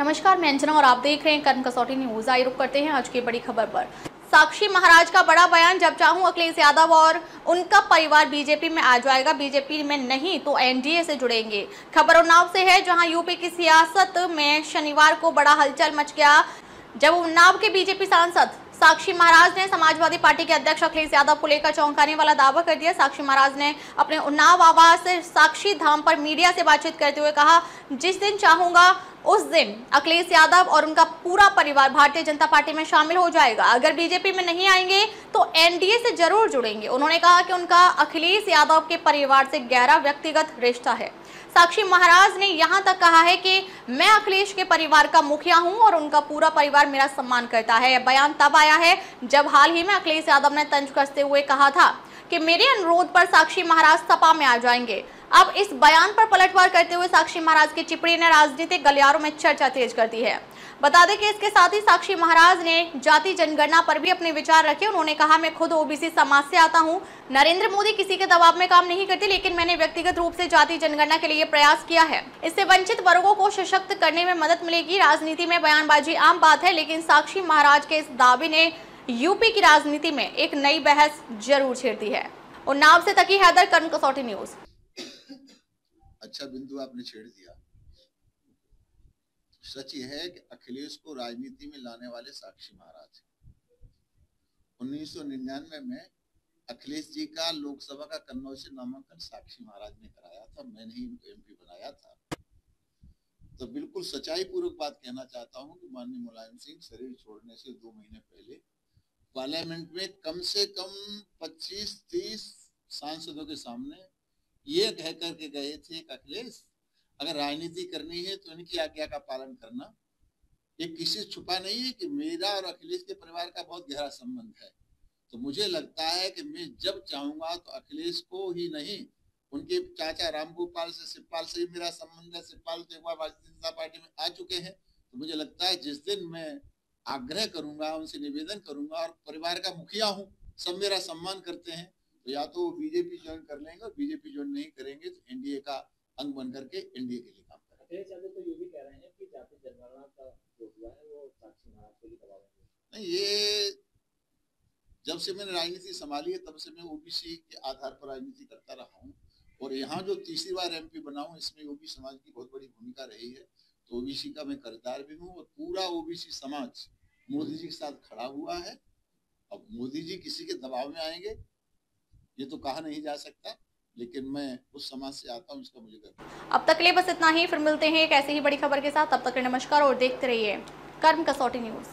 नमस्कार, मैं अंजना और आप देख रहे हैं कर्म कसौटी न्यूज। आइए रुक करते हैं आज की बड़ी खबर पर। साक्षी महाराज का बड़ा बयान, जब चाहूं अखिलेश यादव और उनका परिवार बीजेपी में आ जाएगा, बीजेपी में नहीं तो एनडीए से जुड़ेंगे। खबर उन्नाव से है, जहां यूपी की सियासत में शनिवार को बड़ा हलचल मच गया जब उन्नाव के बीजेपी सांसद साक्षी महाराज ने समाजवादी पार्टी के अध्यक्ष अखिलेश यादव को लेकर चौंकाने वाला दावा कर दिया। साक्षी महाराज ने अपने उन्नाव आवास साक्षी धाम पर मीडिया से बातचीत करते हुए कहा, जिस दिन चाहूंगा उस दिन अखिलेश यादव और उनका पूरा परिवार भारतीय जनता पार्टी में शामिल हो जाएगा। अगर बीजेपी में नहीं आएंगे तो एनडीए से जरूर जुड़ेंगे। उन्होंने कहा कि उनका अखिलेश यादव के परिवार से गहरा व्यक्तिगत रिश्ता है। साक्षी महाराज ने यहां तक कहा है कि मैं अखिलेश के परिवार का मुखिया हूं और उनका पूरा परिवार मेरा सम्मान करता है। यह बयान तब आया है जब हाल ही में अखिलेश यादव ने तंज कसते हुए कहा था कि मेरे अनुरोध पर साक्षी महाराज सपा में आ जाएंगे। अब इस बयान पर पलटवार करते हुए साक्षी महाराज की टिप्पणी ने राजनीतिक गलियारों में चर्चा तेज कर दी है। बता दें कि इसके साथ ही साक्षी महाराज ने जाति जनगणना पर भी अपने विचार रखे। उन्होंने कहा, मैं खुद ओबीसी समाज से आता हूं। नरेंद्र मोदी किसी के दबाव में काम नहीं करते, लेकिन मैंने व्यक्तिगत रूप से जाति जनगणना के लिए प्रयास किया है। इससे वंचित वर्गों को सशक्त करने में मदद मिलेगी। राजनीति में बयानबाजी आम बात है, लेकिन साक्षी महाराज के इस दावे ने यूपी की राजनीति में एक नई बहस जरूर छेड़ दी है। उन्नाव से तकी हैदर, कर्म कसौटी न्यूज। अच्छा बिंदु आपने छेड़ दिया। सच यह है कि अखिलेश को राजनीति में लाने वाले साक्षी महाराज 1999 में अखिलेश जी का लोकसभा का कन्नौज से नामांकन साक्षी महाराज ने कराया था। मैंने ही इनको एमपी बनाया था। तो बिल्कुल सच्चाई पूर्वक बात कहना चाहता हूं कि माननीय मुलायम सिंह शरीर छोड़ने से 2 महीने पहले पार्लियामेंट में कम से कम 25-30 सांसदों के सामने ये कह करके गए थे कि अखिलेश, अगर राजनीति करनी है तो इनकी आज्ञा का पालन करना। ये किसी से छुपा नहीं है कि मेरा और अखिलेश के परिवार का बहुत गहरा संबंध है। तो मुझे लगता है कि मैं जब चाहूंगा तो अखिलेश को ही नहीं, उनके चाचा रामगोपाल से, शिवपाल से भी मेरा संबंध है। शिवपाल तो एक बार भारतीय जनता पार्टी में आ चुके हैं। तो मुझे लगता है जिस दिन मैं आग्रह करूंगा, उनसे निवेदन करूंगा, और परिवार का मुखिया हूँ, सब मेरा सम्मान करते हैं, तो या तो बीजेपी ज्वाइन कर लेंगे, और बीजेपी ज्वाइन नहीं करेंगे तो एनडीए का अंग बन करके एनडीए के लिए काम करेंगे। तो ये भी कह रहे हैं कि जाति जनगणना का जो हुआ है वो साक्षी महाराज को ही दबाएंगे। नहीं, ये जब से मैंने राजनीति संभाली है तब से मैं ओबीसी के आधार पर राजनीति करता रहा हूँ, और यहाँ जो तीसरी बार एमपी बना हूँ इसमें ओबीसी समाज की बहुत बड़ी भूमिका रही है। तो ओबीसी का मैं कर्जदार भी हूँ, और पूरा ओबीसी समाज मोदी जी के साथ खड़ा हुआ है। अब मोदी जी किसी के दबाव में आएंगे ये तो कहा नहीं जा सकता, लेकिन मैं उस समाज से आता हूँ, इसका मुझे गर्व है। अब तक के लिए बस इतना ही। फिर मिलते हैं एक ऐसी ही बड़ी खबर के साथ। तब तक नमस्कार और देखते रहिए कर्म कसौटी न्यूज।